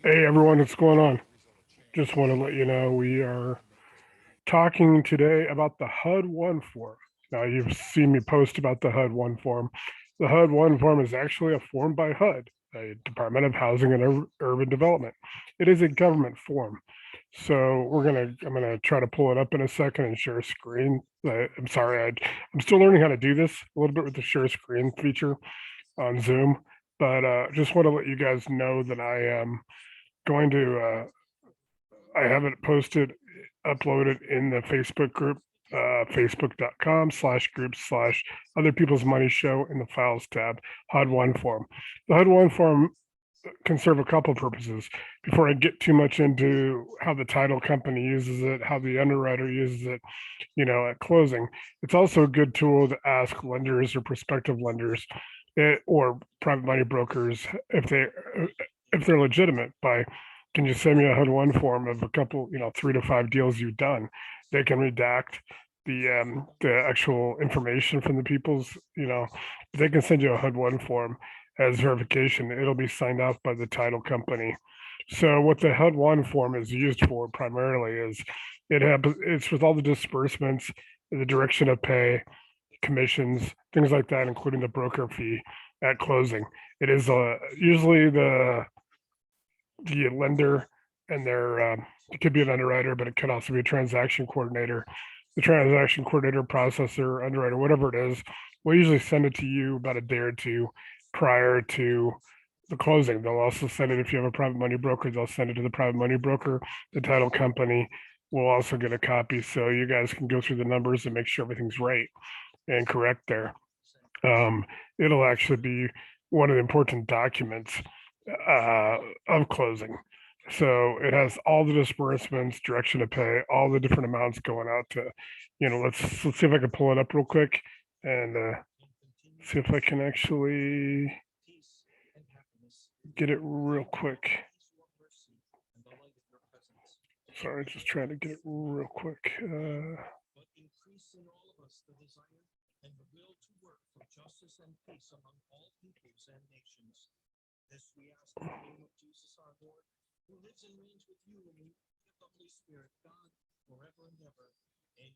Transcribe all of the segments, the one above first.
Hey everyone, what's going on? Just want to let you know we are talking today about the HUD 1 form. Now, you've seen me post about the HUD 1 form. The HUD 1 form is actually a form by HUD, the Department of Housing and Urban Development. It is a government form. So I'm gonna try to pull it up in a second and share a screen. I'm sorry, I'm still learning how to do this a little bit with the share screen feature on Zoom, but just want to let you guys know that I am going to I have it posted, uploaded in the Facebook group, facebook.com/groups/ other people's money show in the files tab, HUD 1 form. The HUD 1 form can serve a couple of purposes. Before I get too much into how the title company uses it, how the underwriter uses it, at closing, it's also a good tool to ask lenders or prospective lenders or private money brokers if they're legitimate by, can you send me a HUD 1 form of a couple, 3 to 5 deals you've done? They can redact the actual information from the people's, they can send you a HUD 1 form as verification. It'll be signed off by the title company. So what the HUD 1 form is used for primarily is it's with all the disbursements, the direction of pay, commissions, things like that, including the broker fee at closing. It is usually the lender and their it could be an underwriter, but it could also be a transaction coordinator. The transaction coordinator, processor, underwriter, whatever it is, will usually send it to you about a day or two prior to the closing. They'll also send it if you have a private money broker. They'll send it to the private money broker. The title company will also get a copy, so you guys can go through the numbers and make sure everything's right and correct there. Um, it'll actually be one of the important documents of closing. So it has all the disbursements, direction to pay, all the different amounts going out to, let's see if I can pull it up real quick and see if I can actually get it real quick. Sorry, just trying to get it real quick. And the will to work for justice and peace among all peoples and nations. This we ask in the name of Jesus our Lord, who lives and reigns with you in the the Holy Spirit, God, forever and ever. Amen.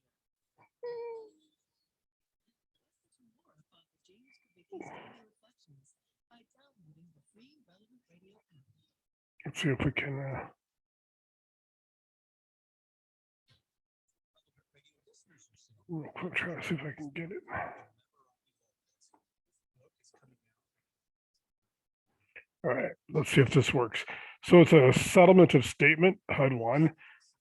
Let's see if we can real quick, try to see if I can get it. All right, let's see if this works. So it's a settlement of statement, HUD 1.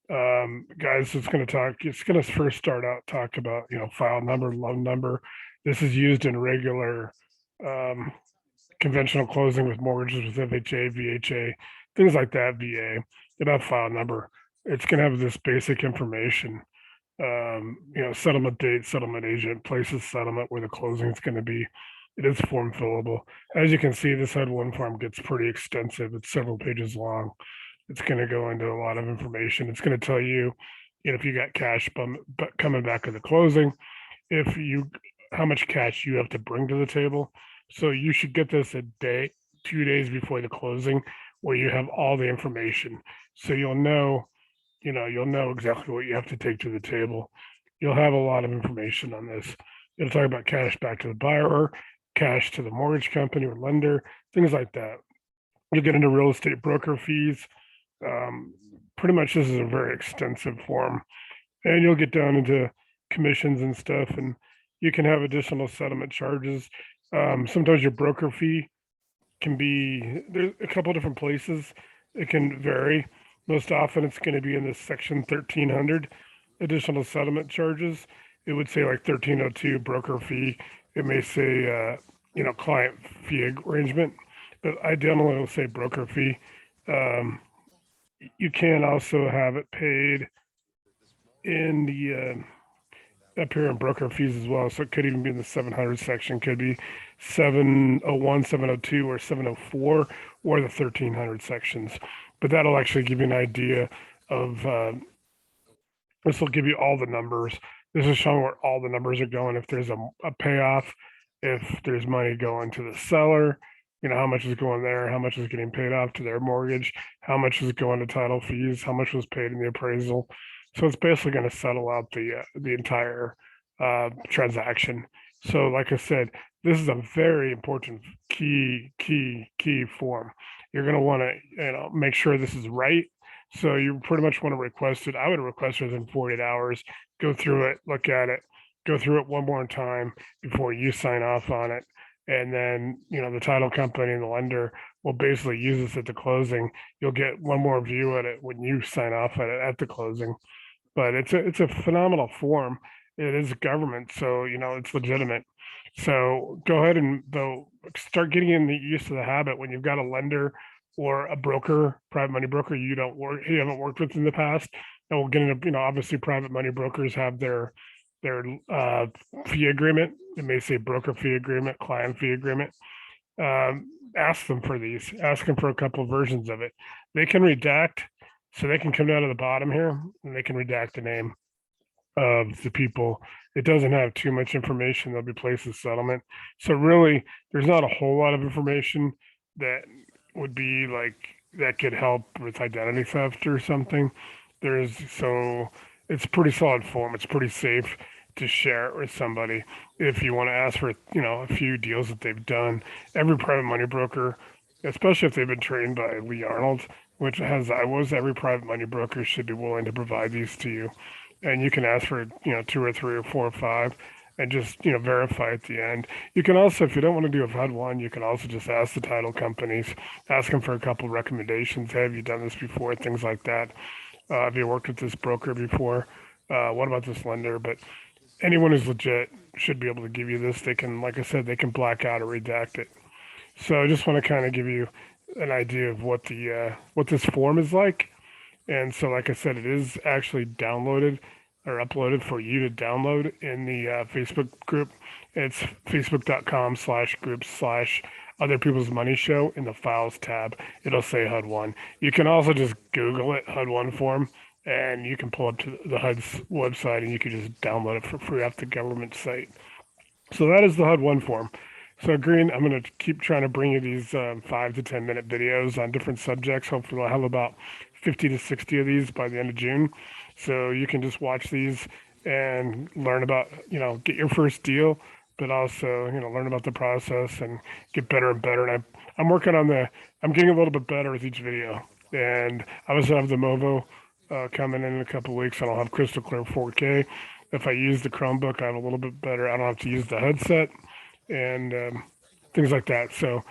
Guys, it's going to first start out, talk about, file number, loan number. This is used in regular conventional closing with mortgages with FHA, VHA, things like that, VA. It have file number. It's going to have this basic information. Settlement date, settlement agent, place of settlement, where the closing is going to be. It is form fillable. As you can see, this HUD 1 form gets pretty extensive. It's several pages long. It's going to go into a lot of information. It's going to tell you, if you got cash coming back at the closing, if you how much cash you have to bring to the table. So you should get this a day, 2 days before the closing, where you have all the information. So you'll know exactly what you have to take to the table. You'll have a lot of information on this. It'll talk about cash back to the buyer, cash to the mortgage company or lender, things like that. You'll get into real estate broker fees. Pretty much, this is a very extensive form, and you'll get down into commissions and stuff, and you can have additional settlement charges. Sometimes your broker fee can be, there's a couple different places. It can vary. Most often, it's going to be in this section 1300 additional settlement charges. It would say like 1302 broker fee. It may say, client fee arrangement, but I generally will say broker fee. Um, you can also have it paid in the up here in broker fees as well. So it could even be in the 700 section, could be 701, 702, or 704, or the 1300 sections. But that'll actually give you an idea of, this will give you all the numbers. This is showing where all the numbers are going. If there's a payoff, if there's money going to the seller, how much is going there, how much is getting paid off to their mortgage, how much is going to title fees, how much was paid in the appraisal. So it's basically going to settle out the entire transaction. So, like I said, this is a very important key form. You're going to want to make sure this is right. So you pretty much want to request it. I would request it within 48 hours. Go through it, look at it, go through it one more time before you sign off on it. And then, the title company and the lender will basically use this at the closing. You'll get one more view at it when you sign off at it at the closing. But it's a phenomenal form. It is government, so it's legitimate. So go ahead and though start getting in the use of the habit when you've got a lender or a broker, private money broker you haven't worked with in the past. And we'll get into, obviously private money brokers have their fee agreement. It may say broker fee agreement, client fee agreement. Ask them for these. Ask them for a couple of versions of it. They can redact, so they can come down to the bottom here and they can redact the name of the people. It doesn't have too much information. There'll be places settlement. So really, there's not a whole lot of information that would be like that could help with identity theft or something. So it's pretty solid form. It's pretty safe to share it with somebody if you want to ask for a few deals that they've done. Every private money broker, especially if they've been trained by Lee Arnold, which as I was, every private money broker should be willing to provide these to you. And you can ask for, two or three or four or five and just, verify at the end. You can also, if you don't want to do a HUD one, you can also just ask the title companies, ask them for a couple of recommendations. Hey, have you done this before? Things like that. Have you worked with this broker before? What about this lender? But anyone who's legit should be able to give you this. They can, like I said, they can black out or redact it. So I just want to kind of give you an idea of what what this form is like. And so, like I said, it is actually downloaded or uploaded for you to download in the Facebook group. It's facebook.com/groups/other people's money show. In the files tab, it'll say HUD one. You can also just Google it, HUD one form, and you can pull up to the HUD's website and you can just download it for free off the government site. So that is the HUD one form. So Green, I'm going to keep trying to bring you these 5 to 10 minute videos on different subjects. Hopefully I'll have about 50 to 60 of these by the end of June. So you can just watch these and learn about, get your first deal, but also, learn about the process and get better and better. And I'm working on I'm getting a little bit better with each video. And I also have the Movo coming in a couple of weeks, and I'll have crystal clear 4K. If I use the Chromebook, I have a little bit better. I don't have to use the headset and things like that. So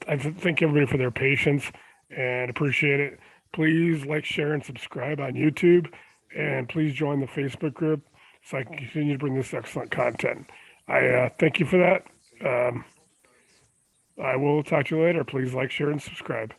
I thank everybody for their patience and appreciate it. Please like, share, and subscribe on YouTube. And please join the Facebook group so I can continue to bring this excellent content. I thank you for that. I will talk to you later. Please like, share, and subscribe.